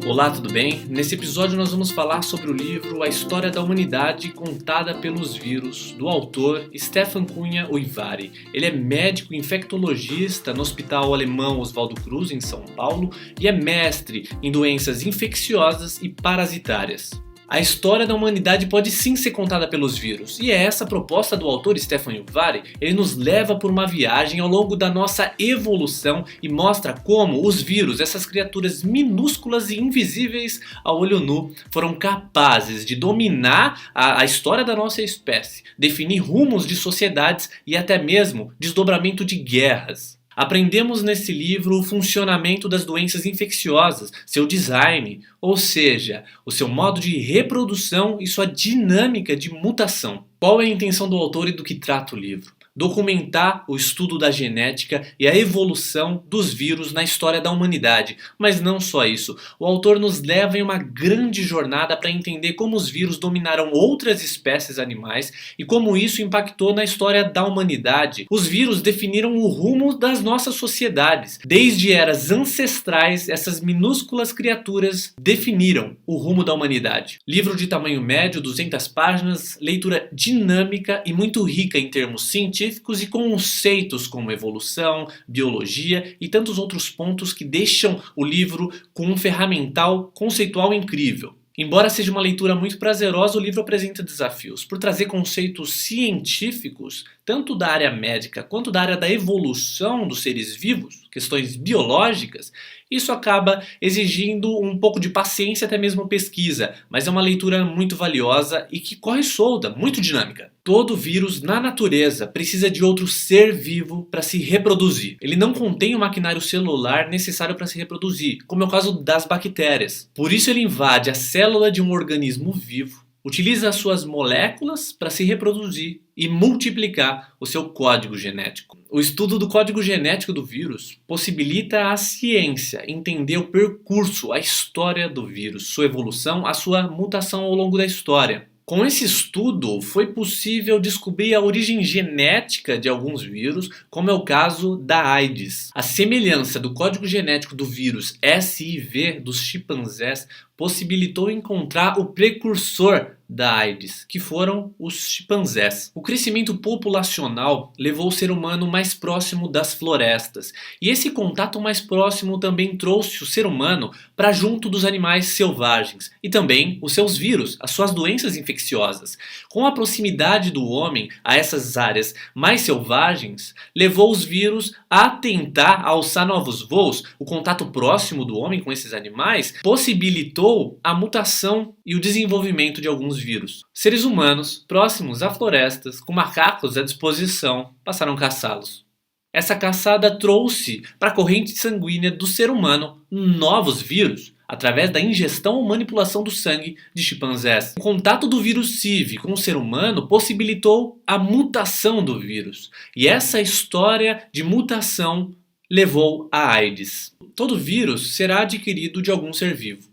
Olá, tudo bem? Nesse episódio nós vamos falar sobre o livro A História da Humanidade Contada pelos Vírus, do autor Stefan Cunha Uivari. Ele é médico infectologista no Hospital Alemão Oswaldo Cruz, em São Paulo, e é mestre em doenças infecciosas e parasitárias. A história da humanidade pode sim ser contada pelos vírus, e é essa a proposta do autor Stefan Uivari. Ele nos leva por uma viagem ao longo da nossa evolução e mostra como os vírus, essas criaturas minúsculas e invisíveis ao olho nu, foram capazes de dominar a história da nossa espécie, definir rumos de sociedades e até mesmo desdobramento de guerras. Aprendemos nesse livro o funcionamento das doenças infecciosas, seu design, ou seja, o seu modo de reprodução e sua dinâmica de mutação. Qual é a intenção do autor e do que trata o livro? Documentar o estudo da genética e a evolução dos vírus na história da humanidade. Mas não só isso, o autor nos leva em uma grande jornada para entender como os vírus dominaram outras espécies animais e como isso impactou na história da humanidade. Os vírus definiram o rumo das nossas sociedades. Desde eras ancestrais, essas minúsculas criaturas definiram o rumo da humanidade. Livro de tamanho médio, 200 páginas, leitura dinâmica e muito rica em termos científicos e conceitos como evolução, biologia e tantos outros pontos que deixam o livro com um ferramental conceitual incrível. Embora seja uma leitura muito prazerosa, o livro apresenta desafios. Por trazer conceitos científicos, tanto da área médica quanto da área da evolução dos seres vivos, questões biológicas, isso acaba exigindo um pouco de paciência, até mesmo pesquisa, mas é uma leitura muito valiosa e que corre solta, muito dinâmica. Todo vírus na natureza precisa de outro ser vivo para se reproduzir. Ele não contém o maquinário celular necessário para se reproduzir, como é o caso das bactérias. Por isso ele invade a célula de um organismo vivo, utiliza as suas moléculas para se reproduzir e multiplicar o seu código genético. O estudo do código genético do vírus possibilita à ciência entender o percurso, a história do vírus, sua evolução, a sua mutação ao longo da história. Com esse estudo, foi possível descobrir a origem genética de alguns vírus, como é o caso da AIDS. A semelhança do código genético do vírus SIV dos chimpanzés possibilitou encontrar o precursor da AIDS, que foram os chimpanzés. O crescimento populacional levou o ser humano mais próximo das florestas, e esse contato mais próximo também trouxe o ser humano para junto dos animais selvagens, e também os seus vírus, as suas doenças infecciosas. Com a proximidade do homem a essas áreas mais selvagens, levou os vírus a tentar alçar novos voos. O contato próximo do homem com esses animais possibilitou a mutação e o desenvolvimento de alguns vírus. Seres humanos, próximos a florestas, com macacos à disposição, passaram a caçá-los. Essa caçada trouxe para a corrente sanguínea do ser humano novos vírus, através da ingestão ou manipulação do sangue de chimpanzés. O contato do vírus SIV com o ser humano possibilitou a mutação do vírus. E essa história de mutação levou à AIDS. Todo vírus será adquirido de algum ser vivo.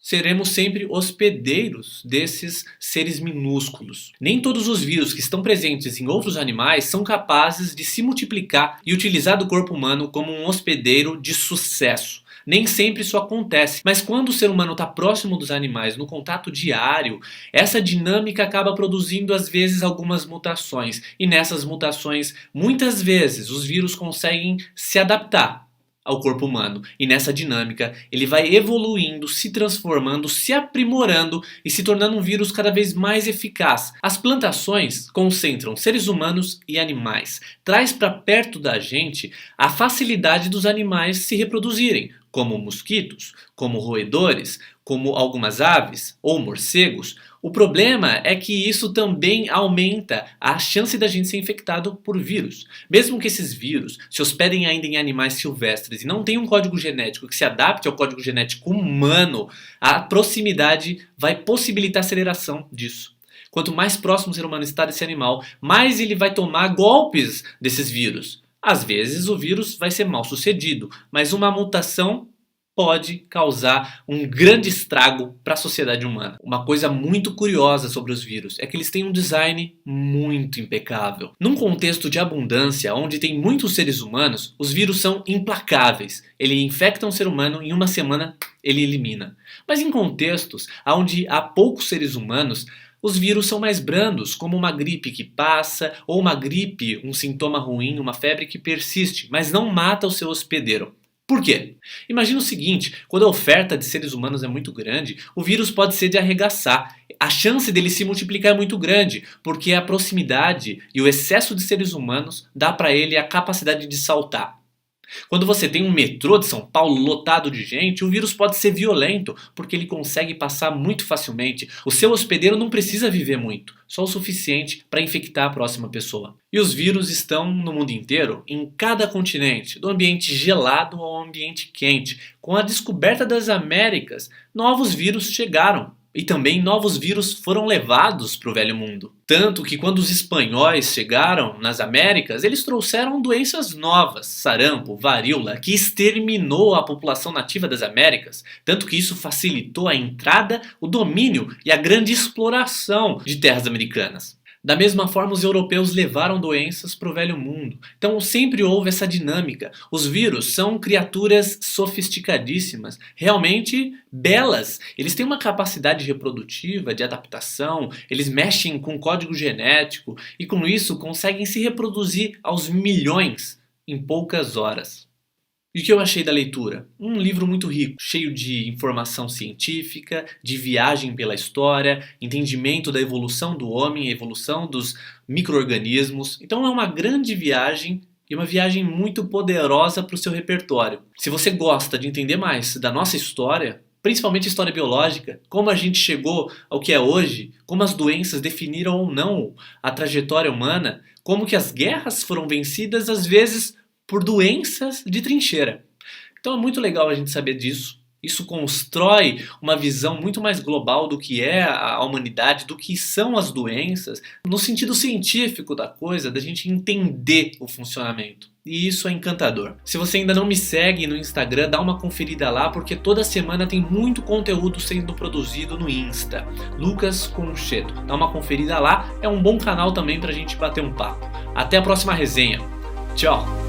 Seremos sempre hospedeiros desses seres minúsculos. Nem todos os vírus que estão presentes em outros animais são capazes de se multiplicar e utilizar do corpo humano como um hospedeiro de sucesso. Nem sempre isso acontece, mas quando o ser humano está próximo dos animais, no contato diário, essa dinâmica acaba produzindo às vezes algumas mutações. E nessas mutações, muitas vezes, os vírus conseguem se adaptar ao corpo humano. E nessa dinâmica, ele vai evoluindo, se transformando, se aprimorando e se tornando um vírus cada vez mais eficaz. As plantações concentram seres humanos e animais. Traz para perto da gente a facilidade dos animais se reproduzirem, como mosquitos, como roedores, como algumas aves ou morcegos. O problema é que isso também aumenta a chance da gente ser infectado por vírus. Mesmo que esses vírus se hospedem ainda em animais silvestres e não tenham um código genético que se adapte ao código genético humano, a proximidade vai possibilitar a aceleração disso. Quanto mais próximo o ser humano está desse animal, mais ele vai tomar golpes desses vírus. Às vezes o vírus vai ser mal sucedido, mas uma mutação pode causar um grande estrago para a sociedade humana. Uma coisa muito curiosa sobre os vírus é que eles têm um design muito impecável. Num contexto de abundância, onde tem muitos seres humanos, os vírus são implacáveis. Ele infecta um ser humano e em uma semana ele elimina. Mas em contextos onde há poucos seres humanos, os vírus são mais brandos, como uma gripe que passa, ou uma gripe, um sintoma ruim, uma febre que persiste, mas não mata o seu hospedeiro. Por quê? Imagina o seguinte, quando a oferta de seres humanos é muito grande, o vírus pode ser de arregaçar. A chance dele se multiplicar é muito grande, porque a proximidade e o excesso de seres humanos dá para ele a capacidade de saltar. Quando você tem um metrô de São Paulo lotado de gente, o vírus pode ser violento, porque ele consegue passar muito facilmente. O seu hospedeiro não precisa viver muito, só o suficiente para infectar a próxima pessoa. E os vírus estão no mundo inteiro, em cada continente, do ambiente gelado ao ambiente quente. Com a descoberta das Américas, novos vírus chegaram. E também novos vírus foram levados para o velho mundo. Tanto que quando os espanhóis chegaram nas Américas, eles trouxeram doenças novas, sarampo, varíola, que exterminou a população nativa das Américas. Tanto que isso facilitou a entrada, o domínio e a grande exploração de terras americanas. Da mesma forma, os europeus levaram doenças para o velho mundo. Então sempre houve essa dinâmica. Os vírus são criaturas sofisticadíssimas, realmente belas. Eles têm uma capacidade reprodutiva, de adaptação, eles mexem com código genético e com isso conseguem se reproduzir aos milhões em poucas horas. E o que eu achei da leitura? Um livro muito rico, cheio de informação científica, de viagem pela história, entendimento da evolução do homem, a evolução dos micro-organismos. Então é uma grande viagem e uma viagem muito poderosa para o seu repertório. Se você gosta de entender mais da nossa história, principalmente história biológica, como a gente chegou ao que é hoje, como as doenças definiram ou não a trajetória humana, como que as guerras foram vencidas às vezes por doenças de trincheira. Então é muito legal a gente saber disso. Isso constrói uma visão muito mais global do que é a humanidade, do que são as doenças, no sentido científico da coisa, da gente entender o funcionamento. E isso é encantador. Se você ainda não me segue no Instagram, dá uma conferida lá, porque toda semana tem muito conteúdo sendo produzido no Insta. Lucas Concheto. Dá uma conferida lá, é um bom canal também pra gente bater um papo. Até a próxima resenha. Tchau!